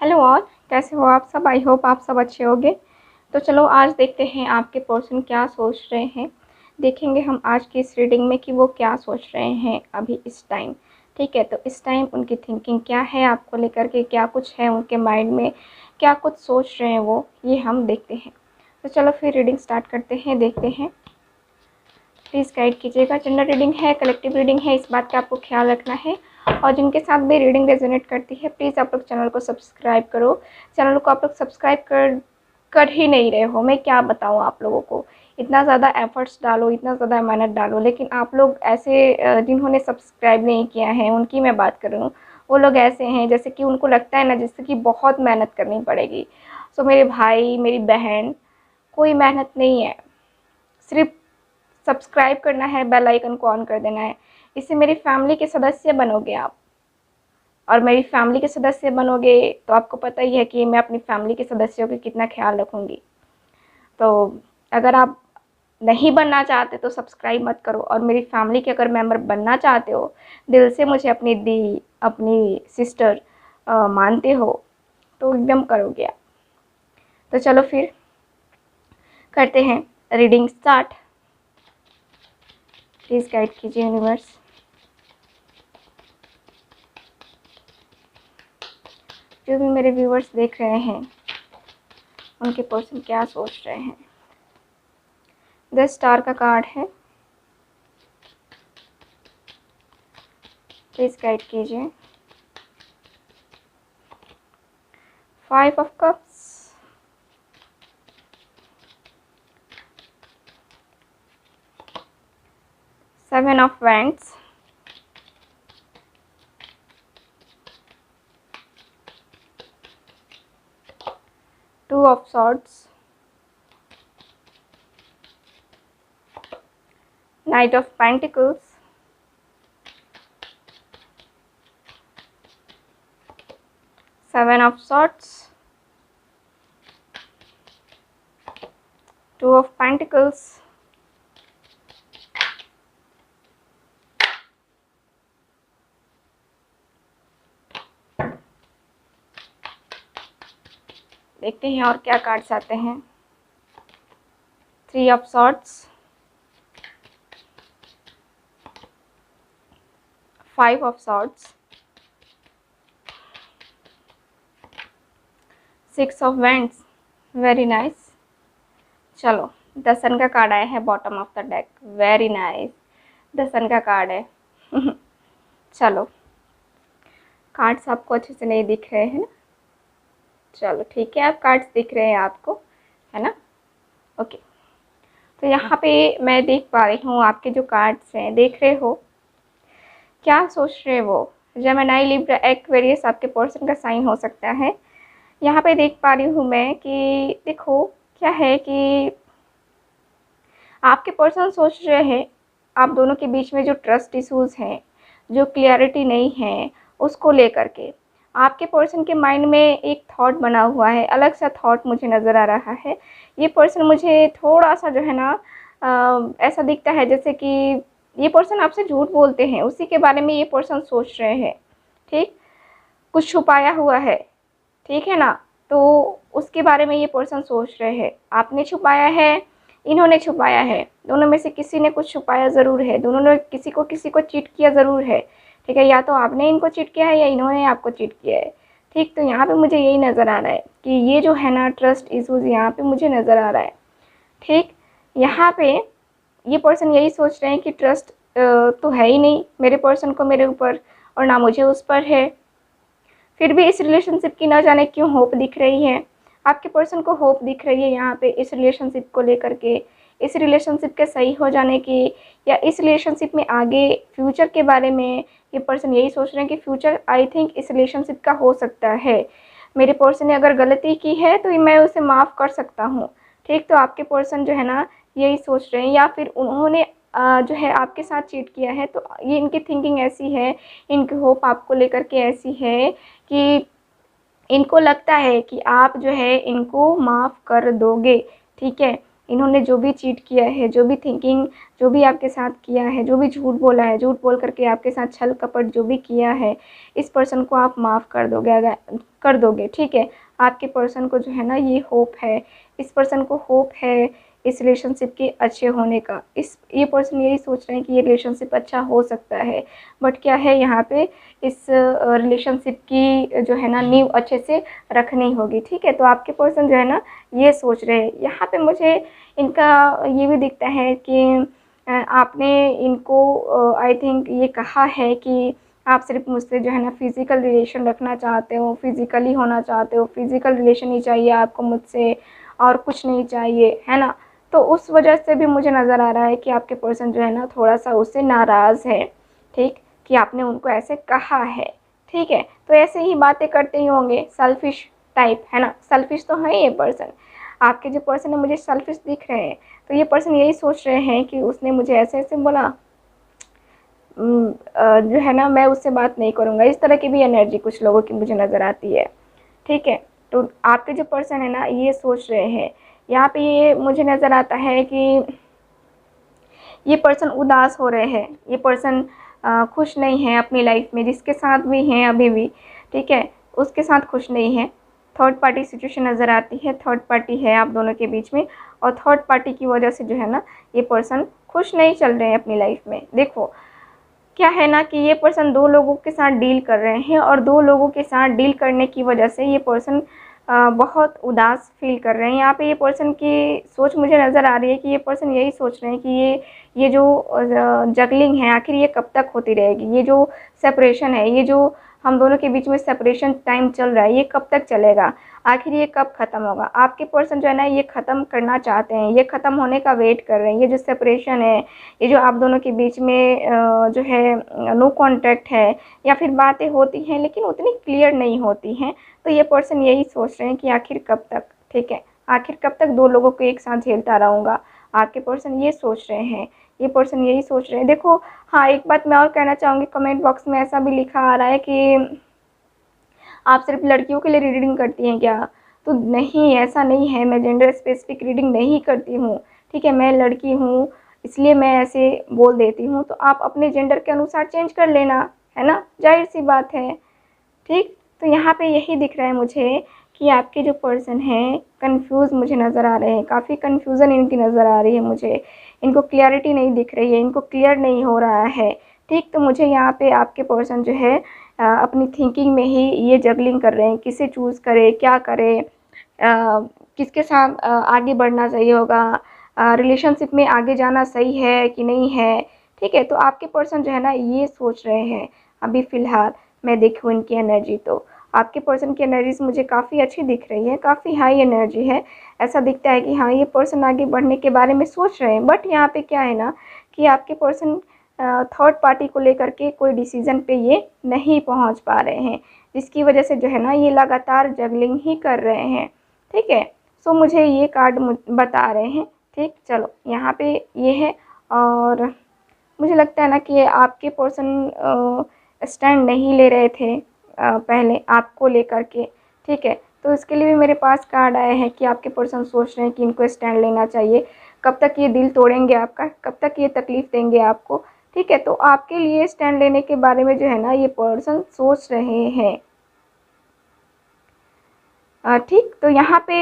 Hello all, कैसे हो आप सब। आई होप आप सब अच्छे होंगे। तो चलो आज देखते हैं आपके पर्सन क्या सोच रहे हैं। देखेंगे हम आज की इस रीडिंग में कि वो क्या सोच रहे हैं अभी इस टाइम। ठीक है, तो इस टाइम उनकी थिंकिंग क्या है आपको लेकर के, क्या कुछ है उनके माइंड में, क्या कुछ सोच रहे हैं वो, ये हम देखते हैं। तो चलो फिर रीडिंग स्टार्ट करते हैं, देखते हैं। प्लीज़ गाइड कीजिएगा। जनरल रीडिंग है, कलेक्टिव रीडिंग है, इस बात का आपको ख्याल रखना है। और जिनके साथ भी रीडिंग रेजोनेट करती है प्लीज़ आप लोग चैनल को सब्सक्राइब करो। चैनल को आप लोग सब्सक्राइब कर ही नहीं रहे हो, मैं क्या बताऊँ आप लोगों को। इतना ज़्यादा एफर्ट्स डालो, इतना ज़्यादा मेहनत डालो, लेकिन आप लोग ऐसे जिन्होंने सब्सक्राइब नहीं किया है उनकी मैं बात कर रही हूँ। वो लोग ऐसे हैं जैसे कि उनको लगता है ना जैसे कि बहुत मेहनत करनी पड़ेगी। सो मेरे भाई मेरी बहन, कोई मेहनत नहीं है, सिर्फ सब्सक्राइब करना है, बेल आइकन को ऑन कर देना है। इससे मेरी फैमिली के सदस्य बनोगे आप। और मेरी फैमिली के सदस्य बनोगे तो आपको पता ही है कि मैं अपनी फैमिली के सदस्यों का कितना ख्याल रखूँगी। तो अगर आप नहीं बनना चाहते तो सब्सक्राइब मत करो, और मेरी फैमिली के अगर मेंबर बनना चाहते हो, दिल से मुझे अपनी दी, अपनी सिस्टर मानते हो, तो एकदम करोगे आप। तो चलो फिर करते हैं रीडिंग स्टार्ट। प्लीज़ गाइड कीजिए यूनिवर्स। जो भी मेरे व्यूअर्स देख रहे हैं उनके पर्सन क्या सोच रहे हैं। 10 स्टार का कार्ड है, प्लीज़ गाइड कीजिए। 5 of cups, 7 of wands, 2 of swords, knight of pentacles, 7 of swords, 2 of pentacles, देखते हैं और क्या कार्ड्स आते हैं। 3 of swords, 5 of swords, 6 of wands, very nice. चलो, द सन का कार्ड आया है bottom of the deck, very nice. The sun का कार्ड है। चलो, कार्ड्स आपको अच्छे से नहीं दिख रहे हैं ना, चलो ठीक है, आप कार्ड्स दिख रहे हैं आपको, है ना, ओके। तो यहाँ पे मैं देख पा रही हूँ आपके जो कार्ड्स हैं, देख रहे हो क्या सोच रहे वो। जेमिनी, लिब्रा, एक्वेरियस आपके पर्सन का साइन हो सकता है। यहाँ पे देख पा रही हूँ मैं कि देखो क्या है कि आपके पर्सन सोच रहे हैं आप दोनों के बीच में जो ट्रस्ट इश्यूज़ हैं, जो क्लियरिटी नहीं है, उसको लेकर के आपके पर्सन के माइंड में एक थॉट बना हुआ है, अलग सा थॉट मुझे नज़र आ रहा है। ये पर्सन मुझे थोड़ा सा जो है ना ऐसा दिखता है जैसे कि ये पर्सन आपसे झूठ बोलते हैं, उसी के बारे में ये पर्सन सोच रहे हैं। ठीक, कुछ छुपाया हुआ है, ठीक है ना, तो उसके बारे में ये पर्सन सोच रहे हैं। आपने छुपाया है, इन्होंने छुपाया है, दोनों में से किसी ने कुछ छुपाया ज़रूर है, दोनों ने किसी को चीट किया ज़रूर है। ठीक है, या तो आपने इनको चीट किया है या इन्होंने आपको चीट किया है। ठीक, तो यहाँ पे मुझे यही नज़र आ रहा है कि ये जो है ना ट्रस्ट इशूज़ यहाँ पे मुझे नज़र आ रहा है। ठीक, यहाँ पे ये पर्सन यही सोच रहे हैं कि ट्रस्ट तो है ही नहीं मेरे पर्सन को मेरे ऊपर, और ना मुझे उस पर है। फिर भी इस रिलेशनशिप की ना जाने क्यों होप दिख रही है, आपके पर्सन को होप दिख रही है यहाँ पे इस रिलेशनशिप को लेकर के, इस रिलेशनशिप के सही हो जाने की, या इस रिलेशनशिप में आगे फ्यूचर के बारे में ये पर्सन यही सोच रहे हैं कि फ्यूचर आई थिंक इस रिलेशनशिप का हो सकता है। मेरे पर्सन ने अगर गलती की है तो मैं उसे माफ़ कर सकता हूँ। ठीक, तो आपके पर्सन जो है ना यही सोच रहे हैं, या फिर उन्होंने जो है आपके साथ चीट किया है, तो ये इनकी थिंकिंग ऐसी है, इनकी होप आपको लेकर के ऐसी है कि इनको लगता है कि आप जो है इनको माफ़ कर दोगे। ठीक है, इन्होंने जो भी चीट किया है, जो भी थिंकिंग, जो भी आपके साथ किया है, जो भी झूठ बोला है, झूठ बोल करके आपके साथ छल कपट जो भी किया है, इस पर्सन को आप माफ़ कर दोगे। अगर कर दोगे, ठीक है। आपके पर्सन को जो है ना ये होप है, इस पर्सन को होप है इस रिलेशनशिप के अच्छे होने का। ये पर्सन यही सोच रहे हैं कि ये रिलेशनशिप अच्छा हो सकता है, बट क्या है यहाँ पे इस रिलेशनशिप की जो है ना नींव अच्छे से रखनी होगी, ठीक है। तो आपके पर्सन जो है ना ये सोच रहे हैं। यहाँ पे मुझे इनका ये भी दिखता है कि आपने इनको आई थिंक ये कहा है कि आप सिर्फ मुझसे जो है ना फिज़िकल रिलेशन रखना चाहते हो, फिज़िकली होना चाहते हो, फिज़िकल रिलेशन ही चाहिए आपको मुझसे और कुछ नहीं चाहिए, है ना। तो उस वजह से भी मुझे नज़र आ रहा है कि आपके पर्सन जो है ना थोड़ा-सा उससे नाराज़ है, ठीक, कि आपने उनको ऐसे कहा है, ठीक है। तो ऐसे ही बातें करते ही होंगे, सेल्फिश टाइप, है ना। सेल्फिश तो है ये पर्सन, आपके जो पर्सन है मुझे सेल्फिश दिख रहे हैं। तो ये पर्सन यही सोच रहे हैं कि उसने मुझे ऐसे-ऐसे बोला, जो है ना मैं उससे बात नहीं करूँगा। इस तरह की भी एनर्जी कुछ लोगों की मुझे नज़र आती है, ठीक है। तो आपके जो पर्सन है ना ये सोच रहे हैं। यहाँ पे ये मुझे नज़र आता है कि ये पर्सन उदास हो रहे हैं, ये पर्सन खुश नहीं है अपनी लाइफ में, जिसके साथ भी हैं अभी भी, ठीक है, उसके साथ खुश नहीं है। थर्ड पार्टी सिचुएशन नज़र आती है, थर्ड पार्टी है आप दोनों के बीच में, और थर्ड पार्टी की वजह से जो है ना ये पर्सन खुश नहीं चल रहे हैं अपनी लाइफ में। देखो क्या है ना कि ये पर्सन दो लोगों के साथ डील कर रहे हैं, और दो लोगों के साथ डील करने की वजह से ये पर्सन बहुत उदास फील कर रहे हैं। यहाँ पे ये पर्सन की सोच मुझे नज़र आ रही है कि ये पर्सन यही सोच रहे हैं कि ये जो जगलिंग है आखिर ये कब तक होती रहेगी, ये जो सेपरेशन है, ये जो हम दोनों के बीच में सेपरेशन टाइम चल रहा है, ये कब तक चलेगा, आखिर ये कब ख़त्म होगा। आपके पर्सन जो है ना ये ख़त्म करना चाहते हैं, ये ख़त्म होने का वेट कर रहे हैं। ये जो सेपरेशन है, ये जो आप दोनों के बीच में जो है नो कॉन्टैक्ट है, या फिर बातें होती हैं लेकिन उतनी क्लियर नहीं होती हैं, तो ये पर्सन यही सोच रहे हैं कि आखिर कब तक, ठीक है, आखिर कब तक दो लोगों को एक साथ झेलता रहूँगा। आपके पर्सन ये सोच रहे हैं, ये पर्सन यही सोच रहे हैं। देखो हाँ, एक बात मैं और कहना चाहूँगी, कमेंट बॉक्स में ऐसा भी लिखा आ रहा है कि आप सिर्फ लड़कियों के लिए रीडिंग करती हैं क्या? तो नहीं, ऐसा नहीं है, मैं जेंडर स्पेसिफिक रीडिंग नहीं करती हूँ, ठीक है। मैं लड़की हूँ इसलिए मैं ऐसे बोल देती हूँ, तो आप अपने जेंडर के अनुसार चेंज कर लेना, है ना, जाहिर सी बात है, ठीक। तो यहाँ पे यही दिख रहा है मुझे कि आपके जो पर्सन हैं कंफ्यूज मुझे नज़र आ रहे हैं, काफ़ी कंफ्यूजन इनकी नज़र आ रही है मुझे, इनको क्लियरिटी नहीं दिख रही है, इनको क्लियर नहीं हो रहा है, ठीक। तो मुझे यहाँ पे आपके पर्सन जो है अपनी थिंकिंग में ही ये जगलिंग कर रहे हैं, किसे चूज़ करे, क्या करे, किसके साथ आगे बढ़ना सही होगा, रिलेशनशिप में आगे जाना सही है कि नहीं है, ठीक है। तो आपके पर्सन जो है ना ये सोच रहे हैं अभी फ़िलहाल। मैं देखूँ इनकी एनर्जी तो आपके पर्सन की एनर्जीज मुझे काफ़ी अच्छी दिख रही है, काफ़ी हाई एनर्जी है। ऐसा दिखता है कि हाँ ये पर्सन आगे बढ़ने के बारे में सोच रहे हैं, बट यहाँ पे क्या है ना कि आपके पर्सन थर्ड पार्टी को लेकर के कोई डिसीज़न पे ये नहीं पहुँच पा रहे हैं, जिसकी वजह से जो है ना ये लगातार जगलिंग ही कर रहे हैं, ठीक है। सो मुझे ये कार्ड बता रहे हैं, ठीक। चलो यहाँ पे ये है, और मुझे लगता है ना कि आपके पर्सन स्टैंड नहीं ले रहे थे पहले आपको लेकर के, ठीक है। तो इसके लिए भी मेरे पास कार्ड आया है कि आपके पर्सन सोच रहे हैं कि इनको स्टैंड लेना चाहिए। कब तक ये दिल तोड़ेंगे आपका, कब तक ये तकलीफ़ देंगे आपको, ठीक है। तो आपके लिए स्टैंड लेने के बारे में जो है ना ये पर्सन सोच रहे हैं, ठीक। तो यहाँ पे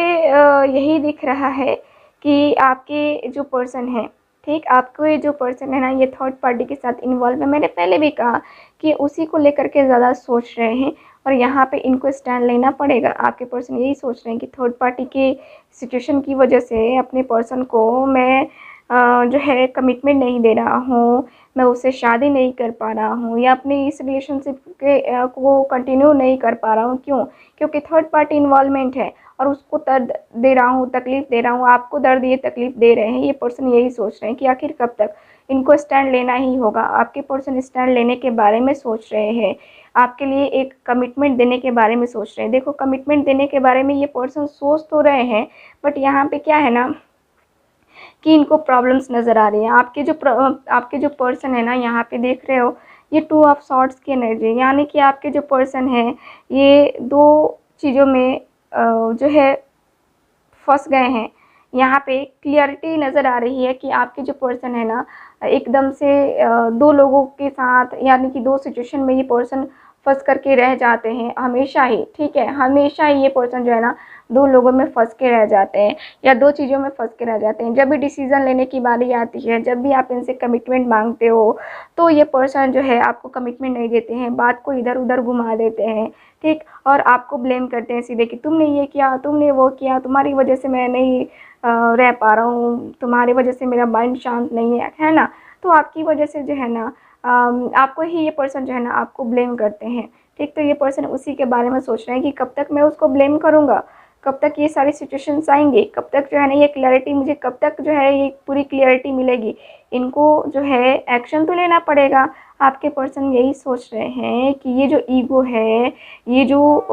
यही दिख रहा है कि आपके जो पर्सन हैं, ठीक, आपको ये जो पर्सन है ना ये थर्ड पार्टी के साथ इन्वॉल्व है। मैंने पहले भी कहा कि उसी को लेकर के ज़्यादा सोच रहे हैं, और यहाँ पे इनको स्टैंड लेना पड़ेगा। आपके पर्सन यही सोच रहे हैं कि थर्ड पार्टी के सिचुएशन की वजह से अपने पर्सन को मैं जो है कमिटमेंट नहीं दे रहा हूँ, मैं उससे शादी नहीं कर पा रहा हूँ, या अपनी इस रिलेशनशिप के को कंटिन्यू नहीं कर पा रहा हूँ। क्यों? क्योंकि थर्ड पार्टी इन्वॉल्वमेंट है, और उसको दर्द दे रहा हूँ, तकलीफ़ दे रहा हूँ, आपको दर्द ये तकलीफ़ दे रहे हैं। ये पर्सन यही सोच रहे हैं कि आखिर कब तक इनको स्टैंड लेना ही होगा। आपके पर्सन स्टैंड लेने के बारे में सोच रहे हैं, आपके लिए एक कमिटमेंट देने के बारे में सोच रहे हैं। देखो कमिटमेंट देने के बारे में ये पर्सन सोच तो रहे हैं, बट यहाँ पे क्या है ना कि इनको प्रॉब्लम्स नज़र आ रही हैं। आपके जो पर्सन है ना यहाँ पे देख रहे हो ये 2 ऑफ सॉर्ड्स की एनर्जी, यानी कि आपके जो पर्सन है ये 2 चीज़ों में जो है फँस गए हैं। यहाँ पे क्लियरिटी नज़र आ रही है कि आपके जो पर्सन है ना एकदम से 2 लोगों के साथ, यानी कि 2 सिचुएशन में ये पर्सन फंस करके रह जाते हैं हमेशा ही, ठीक है। हमेशा ही ये पर्सन जो है ना दो लोगों में फंस के रह जाते हैं या दो चीज़ों में फंस के रह जाते हैं। जब भी डिसीज़न लेने की बारी आती है, जब भी आप इनसे कमिटमेंट मांगते हो, तो ये पर्सन जो है आपको कमिटमेंट नहीं देते हैं, बात को इधर उधर घुमा देते हैं, ठीक। और आपको ब्लेम करते हैं सीधे कि तुमने ये किया, तुमने वो किया, तुम्हारी वजह से मैं नहीं रह पा रहा हूँ, तुम्हारी वजह से मेरा माइंड शांत नहीं है ना। तो आपकी वजह से जो है ना आपको ही ये पर्सन जो है ना आपको ब्लेम करते हैं, ठीक। तो ये पर्सन उसी के बारे में सोच रहे हैं कि कब तक मैं उसको ब्लेम करूँगा, कब तक ये सारी सिचुएशंस आएंगे, कब तक जो है ना ये क्लैरिटी, मुझे कब तक जो है ये पूरी क्लैरिटी मिलेगी। इनको जो है एक्शन तो लेना पड़ेगा। आपके पर्सन यही सोच रहे हैं कि ये जो ईगो है, ये जो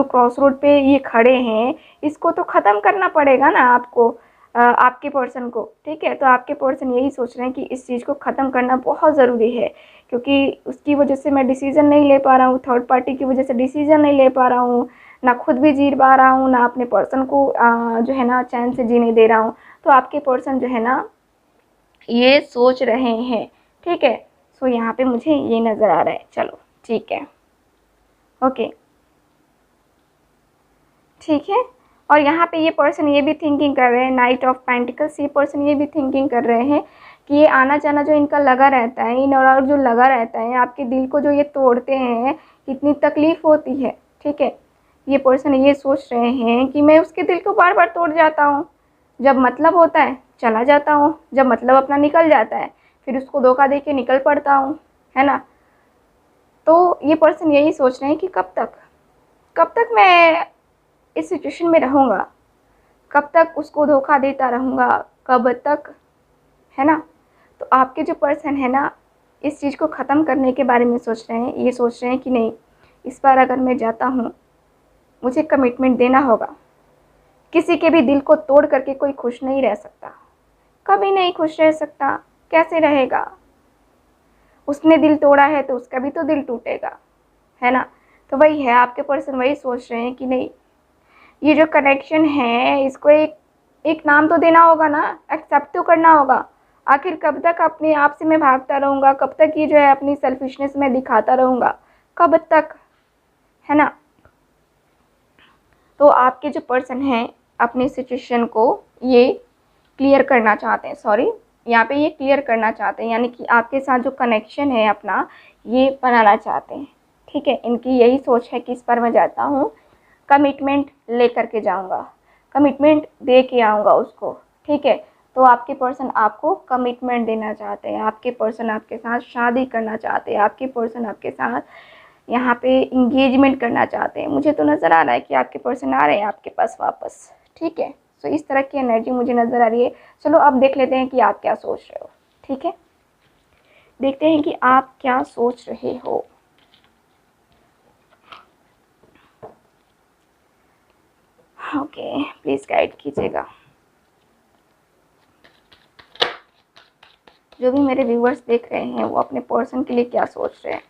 क्रॉस रोड पे ये खड़े हैं, इसको तो ख़त्म करना पड़ेगा ना आपको, आपके पर्सन को, ठीक है। तो आपके पर्सन यही सोच रहे हैं कि इस चीज़ को ख़त्म करना बहुत ज़रूरी है, क्योंकि उसकी वजह से मैं डिसीज़न नहीं ले पा रहा हूँ, थर्ड पार्टी की वजह से डिसीज़न नहीं ले पा रहा हूँ, ना खुद भी जी पा रहा हूँ, ना अपने पर्सन को जो है ना चैन से जीने दे रहा हूँ। तो आपके पर्सन जो है ना ये सोच रहे हैं, ठीक है। सो यहाँ पे मुझे ये नज़र आ रहा है। चलो ठीक है, ओके, ठीक है। और यहाँ पे ये पर्सन ये भी थिंकिंग कर रहे हैं, नाइट ऑफ पेंटिकल्स, ये पर्सन ये भी थिंकिंग कर रहे हैं कि ये आना जाना जो इनका लगा रहता है, इन और जो लगा रहता है, आपके दिल को जो ये तोड़ते हैं, कितनी तकलीफ़ होती है, ठीक है। ये पर्सन ये सोच रहे हैं कि मैं उसके दिल को बार बार तोड़ जाता हूँ, जब मतलब होता है चला जाता हूँ, जब मतलब अपना निकल जाता है फिर उसको धोखा दे के निकल पड़ता हूँ, है ना। तो ये पर्सन यही सोच रहे हैं कि कब तक मैं इस सिचुएशन में रहूँगा, कब तक उसको धोखा देता रहूँगा, कब तक, है ना। तो आपके जो पर्सन है ना इस चीज़ को ख़त्म करने के बारे में सोच रहे हैं। ये सोच रहे हैं कि नहीं, इस बार अगर मैं जाता हूँ मुझे कमिटमेंट देना होगा। किसी के भी दिल को तोड़ करके कोई खुश नहीं रह सकता, कभी नहीं खुश रह सकता। कैसे रहेगा? उसने दिल तोड़ा है तो उसका भी तो दिल टूटेगा, है ना। तो वही है, आपके पर्सन वही सोच रहे हैं कि नहीं, ये जो कनेक्शन है इसको एक नाम तो देना होगा ना, एक्सेप्ट तो करना होगा। आखिर कब तक अपने आप से मैं भागता रहूँगा, कब तक ये जो है अपनी सेल्फिशनेस में दिखाता रहूँगा, कब तक, है ना। तो आपके जो पर्सन हैं अपनी सिचुएशन को ये क्लियर करना चाहते हैं, सॉरी यहाँ पे ये क्लियर करना चाहते हैं, यानी कि आपके साथ जो कनेक्शन है अपना ये बनाना चाहते हैं, ठीक है। इनकी यही सोच है कि इस पर मैं जाता हूँ, कमिटमेंट ले करके जाऊँगा, कमिटमेंट दे के आऊँगा उसको, ठीक है। तो आपके पर्सन आपको कमिटमेंट देना चाहते हैं, आपके पर्सन आपके साथ शादी करना चाहते हैं, आपके पर्सन आपके साथ यहाँ पे इंगेजमेंट करना चाहते हैं। मुझे तो नज़र आ रहा है कि आपके पर्सन आ रहे हैं आपके पास वापस, ठीक है। सो इस तरह की एनर्जी मुझे नज़र आ रही है। चलो अब देख लेते हैं कि आप क्या सोच रहे हो, ठीक है। देखते हैं कि आप क्या सोच रहे हो। ओके, प्लीज़ गाइड कीजिएगा। जो भी मेरे व्यूवर्स देख रहे हैं वो अपने पर्सन के लिए क्या सोच रहे हैं।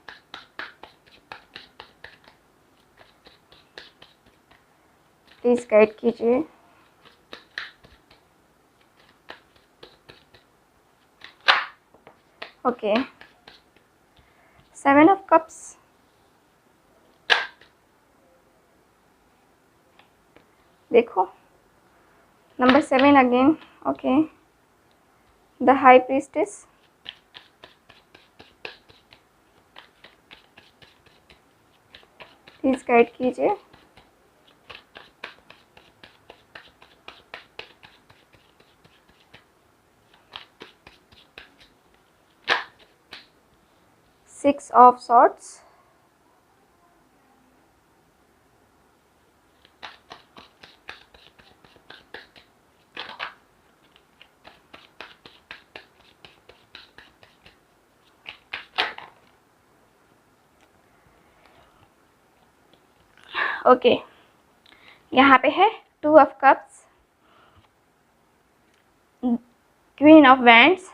प्लीज़ गाइड कीजिए। ओके, 7 ऑफ कप्स, देखो number 7 again, okay, the high priestess, please guide कीजिए। सिक्स ऑफ सॉर्ड्स, ओके, यहाँ पे है 2 of cups, queen of wands,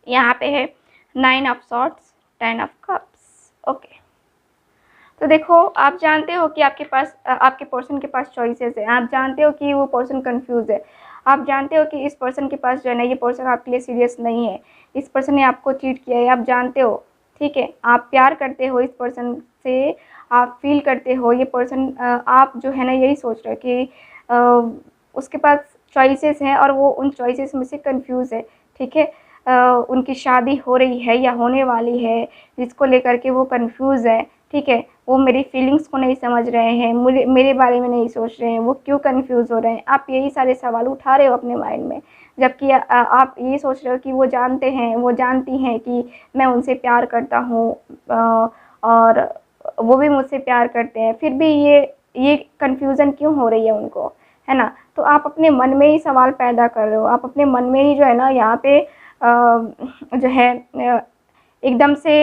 यहाँ पे है 9 of swords, 10 of cups, okay. तो देखो आप जानते हो कि आपके पास आपके पर्सन के पास चॉइसेस है, आप जानते हो कि वो पर्सन कंफ्यूज है, आप जानते हो कि इस पर्सन के पास जो है ना ये पर्सन आपके लिए सीरियस नहीं है, इस पर्सन ने आपको चीट किया है, आप जानते हो, ठीक है, आप प्यार करते हो इस पर्सन से, आप फील करते हो ये पर्सन, आप जो है ना यही सोच रहे हो कि उसके पास चॉइसेस हैं और वो उन चॉइसेस में से कंफ्यूज है। ठीक है, उनकी शादी हो रही है या होने वाली है, जिसको लेकर के वो कंफ्यूज है। ठीक है, वो मेरी फीलिंग्स को नहीं समझ रहे हैं, मुझे मेरे बारे में नहीं सोच रहे हैं, वो क्यों कंफ्यूज हो रहे हैं। आप यही सारे सवाल उठा रहे हो अपने माइंड में, जबकि आप ये सोच रहे हो कि वो जानते हैं, वो जानती हैं कि मैं उनसे प्यार करता हूँ, और वो भी मुझसे प्यार करते हैं, फिर भी ये कन्फ्यूज़न क्यों हो रही है उनको, है ना। तो आप अपने मन में ही सवाल पैदा कर रहे हो, आप अपने मन में ही जो है ना यहाँ पे जो है एकदम से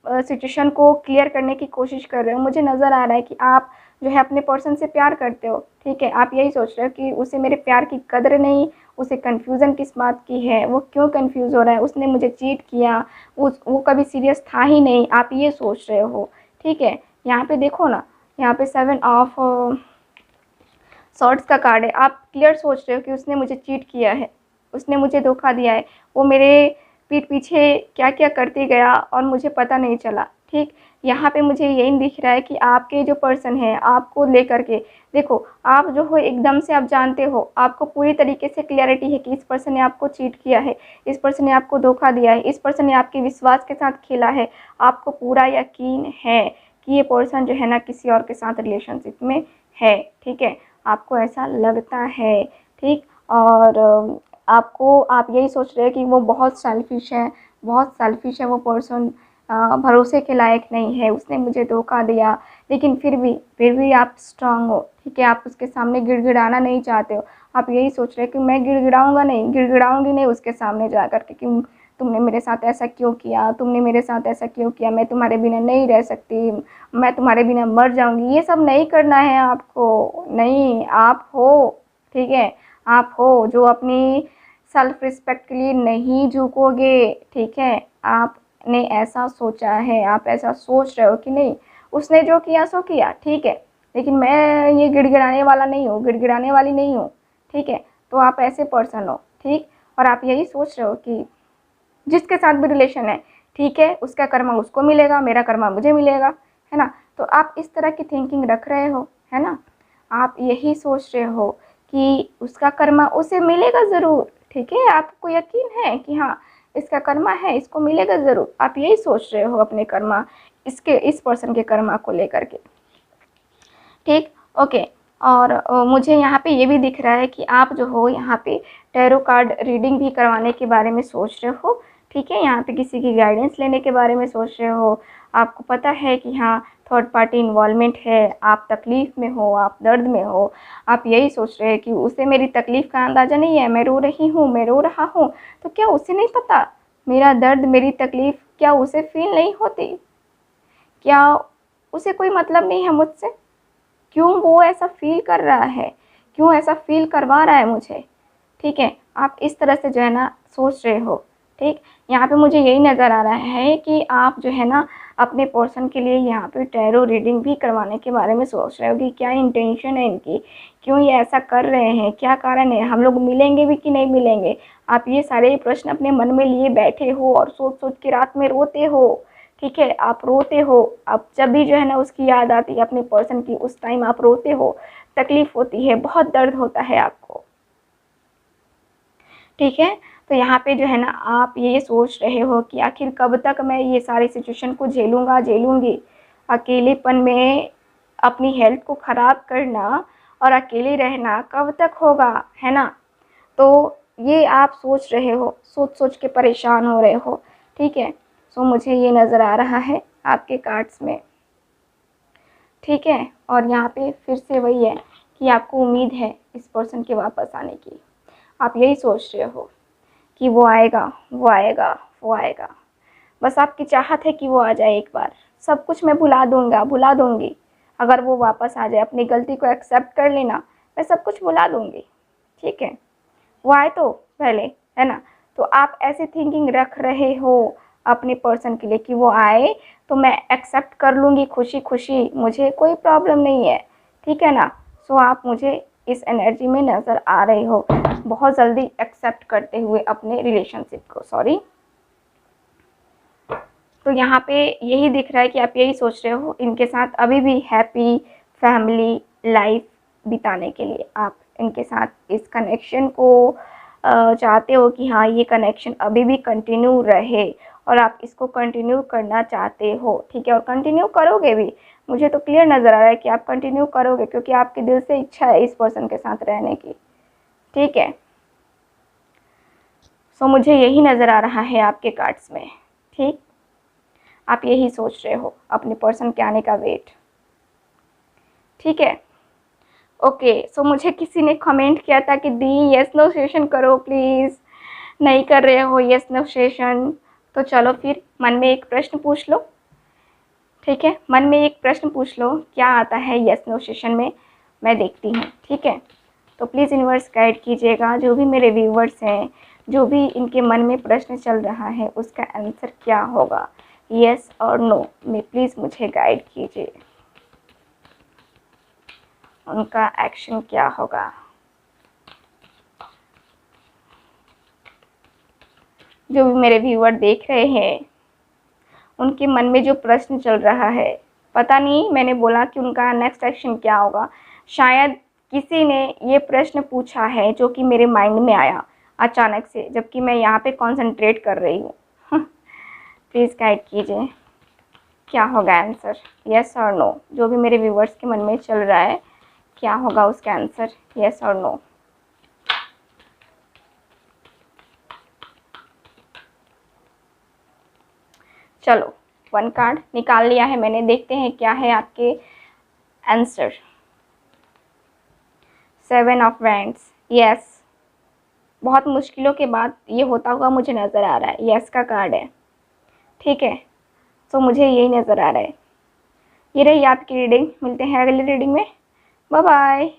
सिचुएशन को क्लियर करने की कोशिश कर रहे हो। मुझे नज़र आ रहा है कि आप जो है अपने पर्सन से प्यार करते हो। ठीक है, आप यही सोच रहे हो कि उसे मेरे प्यार की कदर नहीं, उसे कन्फ्यूज़न किस बात की है, वो क्यों कन्फ्यूज़ हो रहा है, उसने मुझे चीट किया, वो कभी सीरियस था ही नहीं, आप ये सोच रहे हो। ठीक है, यहाँ पे देखो ना, यहाँ पे 7 ऑफ सॉर्ड्स का कार्ड है। आप क्लियर सोच रहे हो कि उसने मुझे चीट किया है, उसने मुझे धोखा दिया है, वो मेरे पीठ पीछे क्या क्या करते गया और मुझे पता नहीं चला। ठीक, यहाँ पे मुझे यही दिख रहा है कि आपके जो पर्सन है आपको लेकर के, देखो आप जो हो एकदम से आप जानते हो, आपको पूरी तरीके से क्लियरिटी है कि इस पर्सन ने आपको चीट किया है, इस पर्सन ने आपको धोखा दिया है, इस पर्सन ने आपके विश्वास के साथ खेला है। आपको पूरा यकीन है कि ये पर्सन जो है ना किसी और के साथ रिलेशनशिप में है। ठीक है, आपको ऐसा लगता है। ठीक, और आप यही सोच रहे हैं कि वो बहुत सेल्फिश है, बहुत सेल्फिश है वो पर्सन, भरोसे के लायक नहीं है, उसने मुझे धोखा दिया, लेकिन फिर भी आप स्ट्रांग हो। ठीक है, आप उसके सामने गिड़गिड़ाना नहीं चाहते हो। आप यही सोच रहे हैं कि मैं गिड़गिड़ाऊंगी नहीं उसके सामने जा कर के कि तुमने मेरे साथ ऐसा क्यों किया, तुमने मेरे साथ ऐसा क्यों किया, मैं तुम्हारे बिना नहीं रह सकती, मैं तुम्हारे बिना मर जाऊंगी। ये सब नहीं करना है आपको, नहीं, आप हो, ठीक है, आप हो जो अपनी सेल्फ रिस्पेक्ट के लिए नहीं झुकोगे। ठीक है, आपने ऐसा सोचा है, आप ऐसा सोच रहे हो कि नहीं, उसने जो किया सो किया, ठीक है, लेकिन मैं ये गिड़गिड़ाने वाला नहीं हूँ, गिड़गिड़ाने वाली नहीं हूँ। ठीक है, तो आप ऐसे पर्सन हो। ठीक, और आप यही सोच रहे हो कि जिसके साथ भी रिलेशन है, ठीक है, उसका कर्मा उसको मिलेगा, मेरा कर्मा मुझे मिलेगा, है ना। तो आप इस तरह की थिंकिंग रख रहे हो, है ना। आप यही सोच रहे हो कि उसका कर्मा उसे मिलेगा ज़रूर। ठीक है, आपको यकीन है कि हाँ इसका कर्मा है, इसको मिलेगा ज़रूर। आप यही सोच रहे हो अपने कर्मा, इस पर्सन के कर्मा को लेकर के। ठीक, ओके। और मुझे यहाँ पे ये भी दिख रहा है कि आप जो हो यहाँ पे टैरो कार्ड रीडिंग भी करवाने के बारे में सोच रहे हो। ठीक है, यहाँ पे किसी की गाइडेंस लेने के बारे में सोच रहे हो। आपको पता है कि हाँ थर्ड पार्टी इन्वॉल्वमेंट है, आप तकलीफ़ में हो, आप दर्द में हो। आप यही सोच रहे हैं कि उसे मेरी तकलीफ़ का अंदाज़ा नहीं है, मैं रो रही हूँ, मैं रो रहा हूँ, तो क्या उसे नहीं पता मेरा दर्द, मेरी तकलीफ़ क्या उसे फील नहीं होती? क्या उसे कोई मतलब नहीं है मुझसे? क्यों वो ऐसा फ़ील कर रहा है, क्यों ऐसा फ़ील करवा रहा है मुझे? ठीक है, आप इस तरह से जो है ना सोच रहे हो। ठीक, यहाँ पे मुझे यही नज़र आ रहा है कि आप जो है ना अपने पर्सन के लिए यहाँ पे टैरो रीडिंग भी करवाने के बारे में सोच रहे हो कि क्या इंटेंशन है इनकी, क्यों ये ऐसा कर रहे हैं, क्या कारण है, हम लोग मिलेंगे भी कि नहीं मिलेंगे। आप ये सारे प्रश्न अपने मन में लिए बैठे हो और सोच-सोच के रात में रोते हो। ठीक है, आप रोते हो, आप जब भी जो है ना उसकी याद आती है अपने पर्सन की, उस टाइम आप रोते हो, तकलीफ़ होती है, बहुत दर्द होता है आपको। ठीक है, तो यहाँ पे जो है ना आप ये सोच रहे हो कि आखिर कब तक मैं ये सारी सिचुएशन को झेलूँगा, झेलूँगी। अकेलेपन में अपनी हेल्थ को ख़राब करना और अकेले रहना कब तक होगा, है ना? तो ये आप सोच रहे हो, सोच-सोच के परेशान हो रहे हो। ठीक है, सो मुझे ये नज़र आ रहा है आपके कार्ड्स में। ठीक है, और यहाँ पे फिर से वही है कि आपको उम्मीद है इस पर्सन के वापस आने की। आप यही सोच रहे हो कि वो आएगा, वो आएगा, वो आएगा। बस आपकी चाहत है कि वो आ जाए एक बार। सब कुछ मैं भुला दूँगा, भुला दूँगी। अगर वो वापस आ जाए, अपनी गलती को एक्सेप्ट कर लेना, मैं सब कुछ भुला दूँगी। ठीक है? वो आए तो पहले, है ना? तो आप ऐसी थिंकिंग रख रहे हो अपने पर्सन के लिए कि वो आए तो मैं एक्सेप्ट कर लूँगी खुशी-खुशी, मुझे कोई प्रॉब्लम नहीं है। ठीक है ना? सो आप मुझे इस एनर्जी में नज़र आ रहे हो, बहुत जल्दी एक्सेप्ट करते हुए अपने रिलेशनशिप को। सॉरी। तो यहाँ पे यही दिख रहा है कि आप यही सोच रहे हो इनके साथ अभी भी हैप्पी फैमिली लाइफ बिताने के लिए आप इनके साथ इस कनेक्शन को चाहते हो कि हाँ ये कनेक्शन अभी भी कंटिन्यू रहे और आप इसको कंटिन्यू करना चाहते हो, ठीक है, और कंटिन्यू करोगे भी। मुझे तो क्लियर नज़र आ रहा है कि आप कंटिन्यू करोगे क्योंकि आपके दिल से इच्छा है इस पर्सन के साथ रहने की, ठीक है। सो मुझे यही नज़र आ रहा है आपके कार्ड्स में, ठीक। आप यही सोच रहे हो अपने पर्सन के आने का वेट, ठीक है। ओके, सो मुझे किसी ने कमेंट किया था कि दी यस नो सेशन करो प्लीज़, नहीं कर रहे हो यस नो सेशन। तो चलो फिर मन में एक प्रश्न पूछ लो, ठीक है, मन में एक प्रश्न पूछ लो, क्या आता है यस नो सेशन में, मैं देखती हूँ, ठीक है। तो प्लीज़ यूनिवर्स गाइड कीजिएगा, जो भी मेरे व्यूवर्स हैं, जो भी इनके मन में प्रश्न चल रहा है उसका आंसर क्या होगा, यस और नो में प्लीज़ मुझे गाइड कीजिए, उनका एक्शन क्या होगा। जो भी मेरे व्यूवर देख रहे हैं उनके मन में जो प्रश्न चल रहा है, पता नहीं मैंने बोला कि उनका नेक्स्ट एक्शन क्या होगा, शायद किसी ने ये प्रश्न पूछा है जो कि मेरे माइंड में आया अचानक से जबकि मैं यहाँ पे कंसंट्रेट कर रही हूँ। प्लीज़ गाइड कीजिए क्या होगा आंसर, यस और नो। जो भी मेरे व्यूवर्स के मन में चल रहा है क्या होगा उसका आंसर, यस और नो। चलो 1 कार्ड निकाल लिया है मैंने, देखते हैं क्या है आपके आंसर। 7 ऑफ वैंड्स, यस, बहुत मुश्किलों के बाद ये होता हुआ मुझे नज़र आ रहा है, यस का कार्ड है, ठीक है। तो मुझे यही नज़र आ रहा है। ये रही आपकी रीडिंग, मिलते हैं अगली रीडिंग में, बाय बाय।